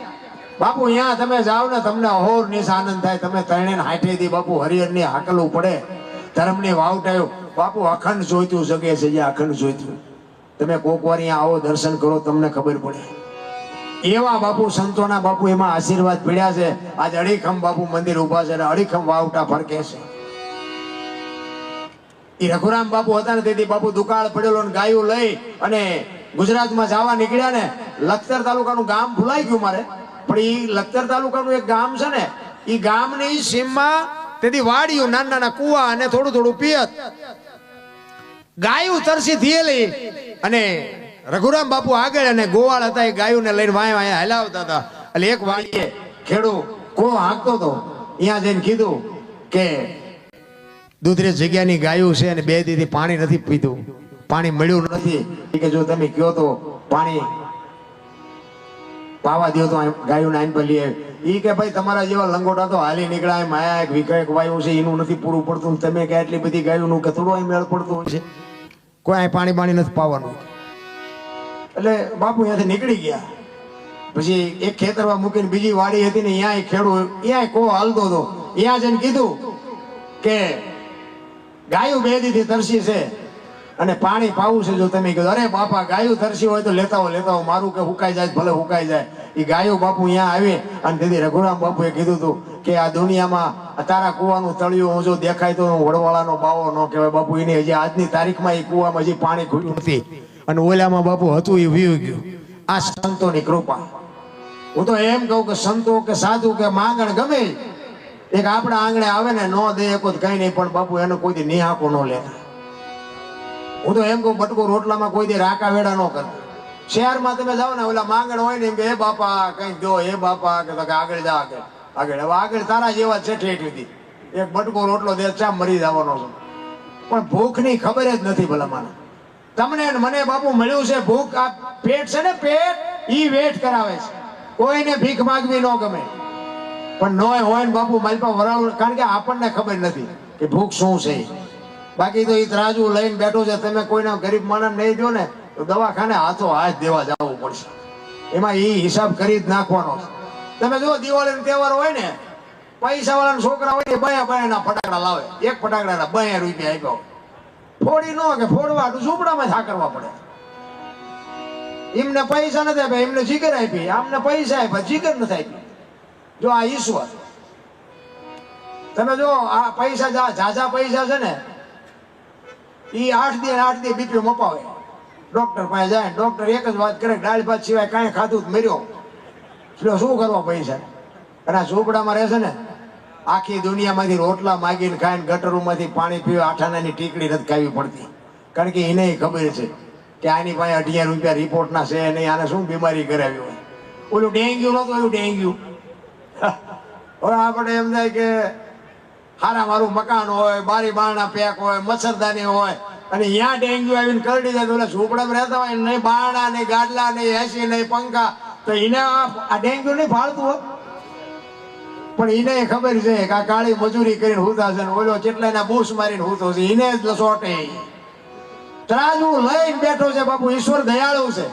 બાપુ અહીંયા તમે જાઓ ને તમને અહોર નિશ આનંદ થાય. તમે ત્રણે હાથે દી બાપુ હરિહરની હાકલવું પડે, ધર્મની વાવટાયો. બાપુ અખંડ જોઈતું જગે છે, અખંડ જોઈતું. તમે કોક વાર અહીંયા આવો, દર્શન કરો, તમને ખબર પડે. એવા બાપુ સંતોના બાપુ એમાં આશીર્વાદ પીડ્યા છે. આજ અડીખમ બાપુ મંદિર ઉભા છે, અડીખમ વાવટા ફરકે છે. એ રઘુરામ બાપુ હતા ને તેથી બાપુ દુકાળ પડેલો ને ગાયું લઈ અને ગુજરાતમાં જવા નીકળ્યા ને. લખતર તાલુકાનું ગામ ભૂલાઈ ગયું મારે, પણ એ લખતર તાલુકાનું એક ગામ છે ને, એ ગામની સીમમાં તેથી વાડીઓ, નાના નાના કુવા અને થોડું થોડું પિયત. ગાયું તરસી થયેલી અને રઘુરામ બાપુ આગળ અને ગોવાળ હતા, એ ગાયોને લઈને વાયા હલાવતા હતા. એટલે એક વાડીએ ખેડૂત કો હાંકતો હતો, અહીંયા જઈને કીધું કે દૂધરેજ જગ્યાની ગાયું છે અને 2 દીથી પાણી નથી પીધું, પાણી મળ્યું નથી. કે જો તમે કયો તો પાણી પાવા દો તો ગાયું આઈન પર લઈએ. ઈ કે ભાઈ તમારા જેવા લંગોટા તો હાલી નીકળ્યા, માયા એક વિકરેક વાયુ છે, એનું નથી પૂરું પડતું. તમે કે એટલી બધી ગાયોનું કે થોડું અહીં મેળ પડતું હોય છે, કોઈ અહીં પાણી નથી પાવાનું. એટલે બાપુ અહીંયાથી નીકળી ગયા. પછી એક ખેતરમાં મૂકીને બીજી વાડી હતી ને, અહીંયા ખેડૂત અહીંયા કો હાલતો હતો, અહીંયા જઈને કીધું કે ગાયું 2 દીથી તરસી છે અને પાણી પાવું છે. જો તમે કીધું અરે બાપા ગાયું તરસી હોય તો લેતા હો, મારું કે હુકાઈ જાય ભલે હુકાઈ જાય. એ ગાયું બાપુ અહીંયા આવી અને તેથી રઘુરામ બાપુએ કીધું હતું કે આ દુનિયામાં તારા કુવાનું તળિયું હું જો દેખાય તો વડવાળાનો બાવો ન કહેવાય. બાપુ એની હજી આજની તારીખમાં એ કુવામાં હજી પાણી ખુલ્યું નથી અને ઓલામાં બાપુ હતું એ વીયું ગયું. આ સંતોની કૃપા. હું તો એમ કહું કે સંતો કે સાધુ કે માંગણ ગમે એક આપણા આંગણે આવે ને, નો દે એક કઈ નહીં, પણ બાપુ એને કોઈ નિહાકો ન લેતા. હું તો એમ કહું બટકો રોટલામાં કોઈ દી રાકા વેડા ન કરતા. શહેરમાં તમે જાઓ ને, ઓલા માંગણ હોય ને એમ કે એ બાપા કઈ દો, એ બાપા કે આગળ જા આગળ. હવે આગળ તારા જેવા છે ઠેઠી, એક બટકો રોટલો દે ચા મરી જવાનો છે, પણ ભૂખની ખબર જ નથી. ભલા મને તમને મને બાપુ મળ્યું છે ભૂખ. આ પેટ છે ને, પેટ ઈ વેઠ કરાવે છે. કોઈને ભીખ માંગવી ન ગમે, પણ નોય હોય ને બાપુ મારી પાસે વરાળ, કારણ કે આપણને ખબર નથી કે ભૂખ શું છે. બાકી તો એ તરાજુ લઈને બેઠો છે. તમે કોઈના ગરીબ માણસ નહીં દો ને તો દવાખાને હાથો હાથ દેવા જવું પડશે. એમાં એ હિસાબ કરી જ નાખવાનો છે. તમે જો દિવાળીનો તહેવાર હોય ને, પૈસા વાળાના છોકરા હોય ને, બયા ફટાકડા લાવે, એક ફટાકડાના 2 રૂપિયા આપ્યો. ફોડી નો કે ફોડવા ઝૂંપડામાં થાકરવા પડે. એમને પૈસા નથી આપ્યા, એમને જીગર આપી. આમને પૈસા આપ્યા, જીગર નથી આપી. જો આ ઈશ્વર. તમે જો આ પૈસા ઝાઝા પૈસા છે ને, એ 8 દી બીપી મપાવે. ડોક્ટર પાસે જાય, ડોક્ટર એક જ વાત કરે, દાળ ભાત સિવાય કાંઈ ખાધું મર્યો. શું કરવા પૈસા? અને આ ઝૂંપડામાં રહેશે ને, આખી દુનિયામાંથી રોટલા માગીને ખાઈને ગટરોમાંથી પાણી પીવે, 8 આનાની ટીકડી નથી ખાવી પડતી. કારણ કે એને ખબર છે કે આની પાસે 18 રૂપિયા રિપોર્ટના છે નહીં, આને શું બીમારી કરાવી હોય. ઓલું ડેન્ગ્યુ નતું, એવું ડેન્ગ્યુ. હવે આપણે એમ થાય કે હારા મારું મકાન હોય, બારી બારણા પેક હોય, મચ્છરદાની હોય, અને ત્યાં ડેન્ગ્યુ આવીને કરડી જાય. ઓલા ઝૂંપડામાં રહેતા હોય, નહીં બારણા, નહીં ગાડલા, નહીં એસી, નહીં પંખા, તો એને આ ડેન્ગ્યુ નહીં ફાળતું હોય. પણ એને ખબર છે કે આ કાળી મજૂરી કરીને હુતા છે, ઓલો જેટલા બૂસ મારીને હુતો છે, એને જ લસોટે ત્રાજુ લઈને બેઠો છે. બાપુ ઈશ્વર દયાળુ છે.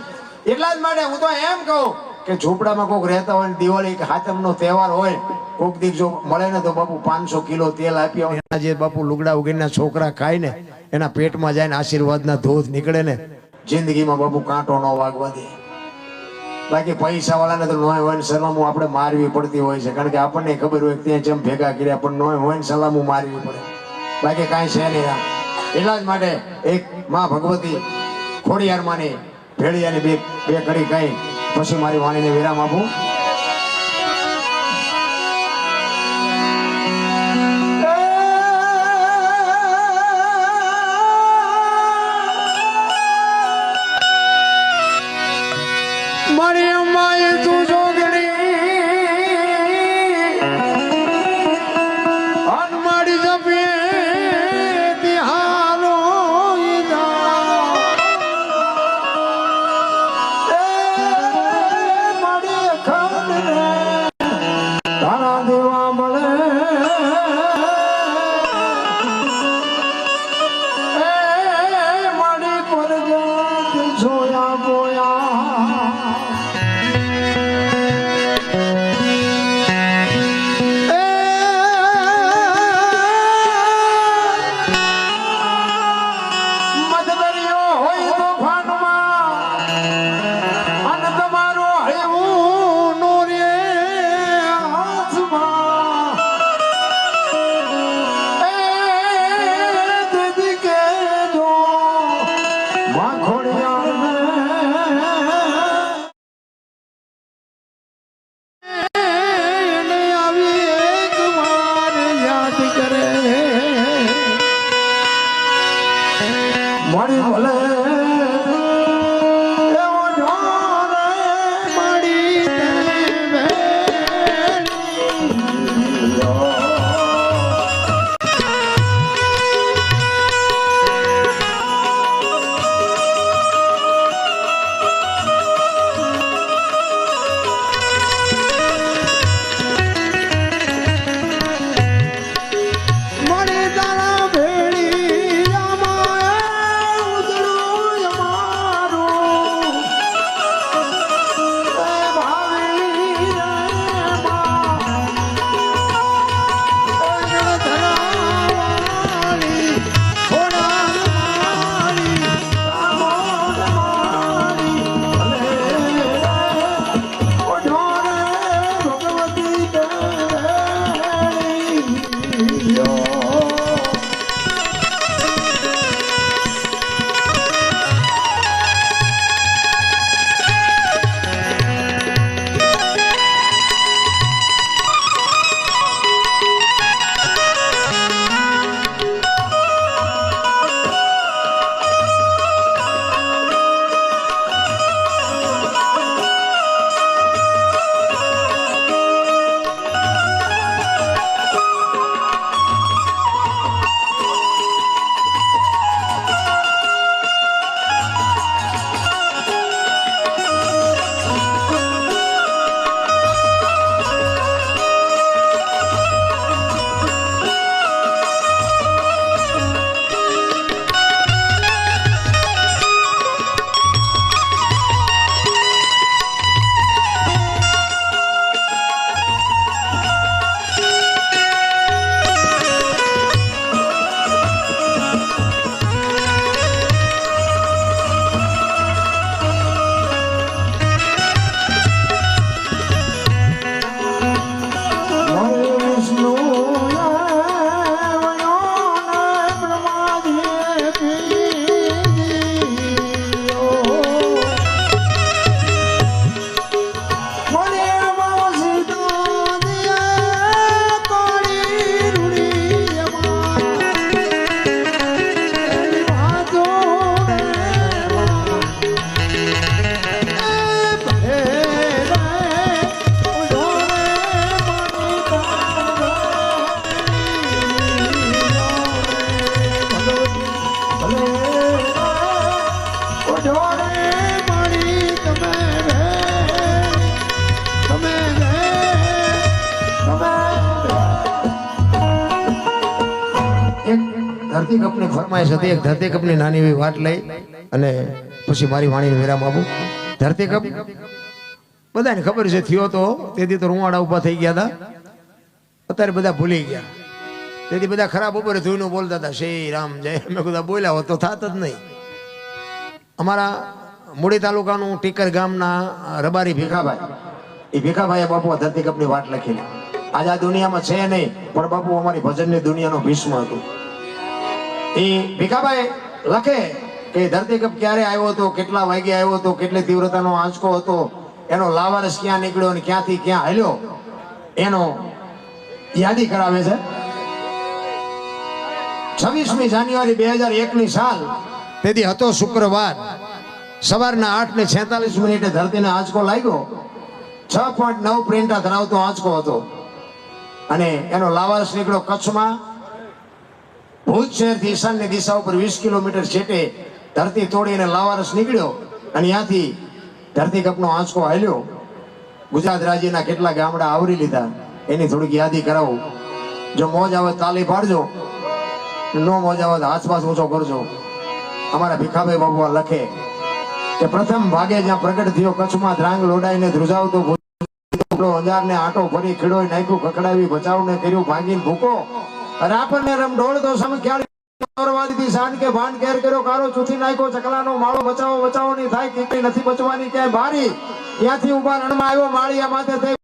એટલા જ માટે હું તો એમ કહું કે ઝૂંપડામાં કોઈક રહેતા હોય, દિવાળી કે હાથમનો તહેવાર હોય, કોઈક દી જો મળે ને તો બાપુ 500 કિલો તેલ આપી આવે. એના જે બાપુ લુગડા ઉગીના છોકરા ખાય ને, એના પેટમાં જાય ને આશીર્વાદના ધોધ નીકળે ને, જિંદગીમાં બાપુ કાંટો ન વાગવા દે. બાકી પૈસા વાળાને તો નોય હોય ને સલામું આપણે મારવી પડતી હોય છે, કારણ કે આપણને ખબર હોય ત્યાં જેમ ભેગા કર્યા, પણ નોય હોય ને સલામું મારવી પડે. બાકી કાંઈ છે નહીં આમ. એટલા જ માટે એક માં ભગવતી ખોડિયાર માની ભેળિયાની બે કડી કઈ પછી મારી વાણીને વિરામ આપું. મારી અમાય તું જોગણી અનમાડી જપીએ તિહારો મારી ખંડ તારા દેવા મળે મારી પર જોયા બોયા ધરતીકપની ફરમાઈશ હતી. એક ધરતીકપની નાની એવી વાત લઈ અને પછી મારી વાણીને વિરામ આપું. ધરતીકપ બધાને ખબર છે થયો તો તેથી તો રૂવાડા ઊભા થઈ ગયા હતા. અત્યારે બધા ભૂલી ગયા. તેથી બધા ખરાબ ઉપર ધોઈને બોલતા હતા શ્રી રામ જય. મેં બધા બોલ્યા હોત તો થાત જ નહીં. અમારા મૂળી તાલુકાનું ટીકર ગામના રબારી ભીખાભાઈ, એ ભીખાભાઈએ બાપુ ધરતીકપની વાત લખેલી. આજે આ દુનિયામાં છે નહીં, પણ બાપુ અમારી ભજનની દુનિયાનો ભીષ્મ હતું. એ ભીખાભાઈ લખે કે ધરતીકપ ક્યારે આવ્યો હતો, કેટલા વાગે આવ્યો હતો, કેટલી તીવ્રતાનો આંચકો હતો, એનો લાવારસ ક્યાં નીકળ્યો અને ક્યાંથી ક્યાં હાલ્યો, એનો યાદી કરાવે છે. 26મી જાન્યુઆરી 2001ની સાલ, તેથી હતો શુક્રવાર, સવારના 8:46 ધરતીને આંચકો લાગ્યો. 6.9 પ્રિન્ટા ધરાવતો આંચકો હતો અને એનો લાવારસ નીકળ્યો કચ્છમાં. ભુજ શહેરથી ઈશાનની દિશા ઉપર 20 કિલોમીટર છેટે ધરતી તોડીને લાવારસ નીકળ્યો અને ત્યાંથી ધરતીકપનો આંચકો હાલ્યો. ગુજરાત રાજ્યના કેટલા ગામડા આવરી લીધા એની થોડીક યાદી કરાવું. જો મોજ આવે તાલી પાડજો, નો મોજ આવે હાથ પાસ ઊંચો કરજો. અમારા ભીખાભાઈ બાબુ લખે કે પ્રથમ ભાગે જ્યાં પ્રગટ થયો કચ્છમાં ધ્રાંગ લોડાઈને ધ્રુજાવતો અંજારને આટો ફરી ખીડોય નાખ્યું, ખખડાવી બચાવને કર્યું ભાગીને ભૂકો. અને આપણને રમઢોળ તો સમખ્યાળી શાન કે ભાન કેર કર્યો, કારો ચૂથી નાખ્યો, ચકલાનો માળો બચાવો બચાવો ની થાય કે નથી બચવાની ક્યાંય બારી. ત્યાંથી ઉભા રણમાં આવ્યો માળિયા માથે થઈ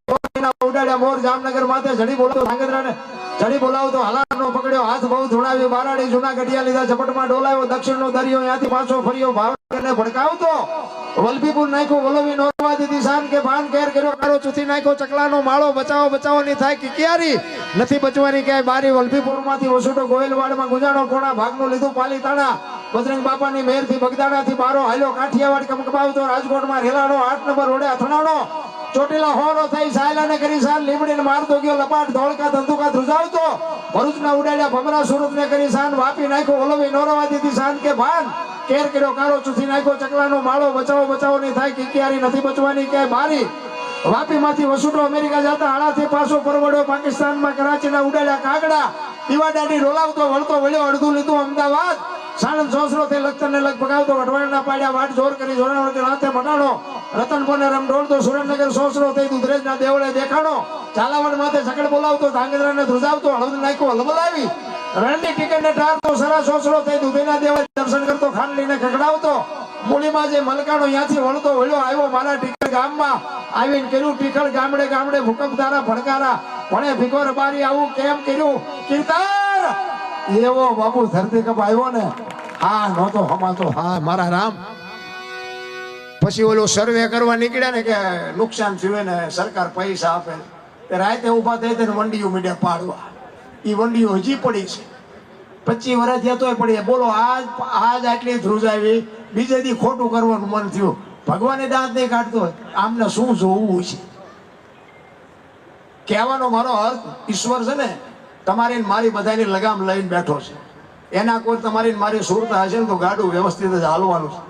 ઉડાડ્યા મોર, જામનગર માથે જડી બોલાવતો ધાંગધ્રાને જડી બોલાવતો હલાનો પકડ્યો, હાથ બહુ ધોળાવ્યો, બારાડી જૂના ગઢિયા લીધા, ઝપટમાં ડોલાવ્યો, દક્ષિણનો દરિયો ત્યાંથી પાછો ફર્યો, ભાવનગરને ભડકાવતો વલભીપુર નાખ્યો, વલોવી નોરવા દીધી શાન કે ભાન કેર કર્યો, કારો ચૂથી નાખ્યો, ચકલાનો માળો બચાવો બચાવો ની થાય કે ક્યારી નથી બચવાની ક્યાંય બારી. વલભીપુર માંથી વસુટો ગોયલવાડમાં ગુંજાણો કોણા ભાગનું લીધું પાલીતાણા, બજરંગ બાપાની મેર થી બગદાણાથી બારો હાલ્યો, કાઠિયાવાડ કમકબાવતો, રાજકોટમાં રેલાડો, 8 નંબર રોડે અથડાણો, ચોટીલા હોરો થઈ સાયલાને કરી સાલ લીમડીને મારતો ગયો, લપાટ ધોળકા ધંધુકા ધ્રુજાવતો, ભરૂચના ઉડાડ્યા ભમરા, સુરતને કરી સાન વાપી નાખ્યો, વલોવી નોરવા દીધી શાન કે ભાન કેર કર્યો, કારો ચૂથી નાખ્યો, ચકલાનો માળો બચાવો બચાવો ની થાય કે ક્યારી નથી બચવાની ક્યાંય બારી. વાપી માંથી વસુટો અમેરિકા જતા હાડાથી પાછો પરવડ્યો, પાકિસ્તાનમાં કરાચીના ઉડાડ્યા કાગડા, દીવાડાની ડોલાવતો વળતો વળ્યો, અડધું લીધું અમદાવાદ, સાણંદ સોસરો થી લખતર ને લગ ભગાવતો, વઢવાણના પાડ્યા વાટ જોર કરી જોરાવર કે રાતે મટાણો, રતનપુરને રમઢોળતો, સુરેન્દ્રનગર સોસરો થઈ દુધરેજના દેવળે દેખાણો, ઝાલાવાડ માથે સકડ બોલાવતો, ધાંગધ્રાને ધ્રુજાવતો, હળદ નાખ્યો હલબલાવી, રણની ટિકિટને ટાળતો, સરા સોસરો થઈ દુધેના દેવળે દર્શન કરતો, ખાંડલીને ખકડાવતો, મૂળીમાં જે મલકાણો ત્યાંથી વળતો વળ્યો આવ્યો મારા ટીકર ગામમાં, આવીને કર્યું ટીકર ગામડે ગામડે ભૂકંપ તારા ભડકારા, ભણે ભીખો રબારી આવું કેમ કર્યું કીર્તન. એવો બાપુ ધરતીકપ આવ્યો ને, હા નહોતો હમાતો. હા મારા રામ. પછી ઓલો સર્વે કરવા નીકળ્યા ને કે નુકસાન થયું ને સરકાર પૈસા આપે, રાતે ઉભા થઈ તેને વંડીઓ મીડિયા પાડવા. એ વંડીઓ હજી પડી છે, 25 વર્ષ થયા તોય પડી. બોલો આજ આટલી ધ્રુજાવી, બીજે દી ખોટું કરવાનું મન થયું. ભગવાને દાંત નહીં કાઢતો હોય, આમને શું જોવું છે. કહેવાનો મારો અર્થ ઈશ્વર છે ને તમારી મારી બધાની લગામ લઈને બેઠો છે. એના કોઈ તમારી મારી સુરતા હશે ને તો ગાડું વ્યવસ્થિત જ હાલવાનું છે.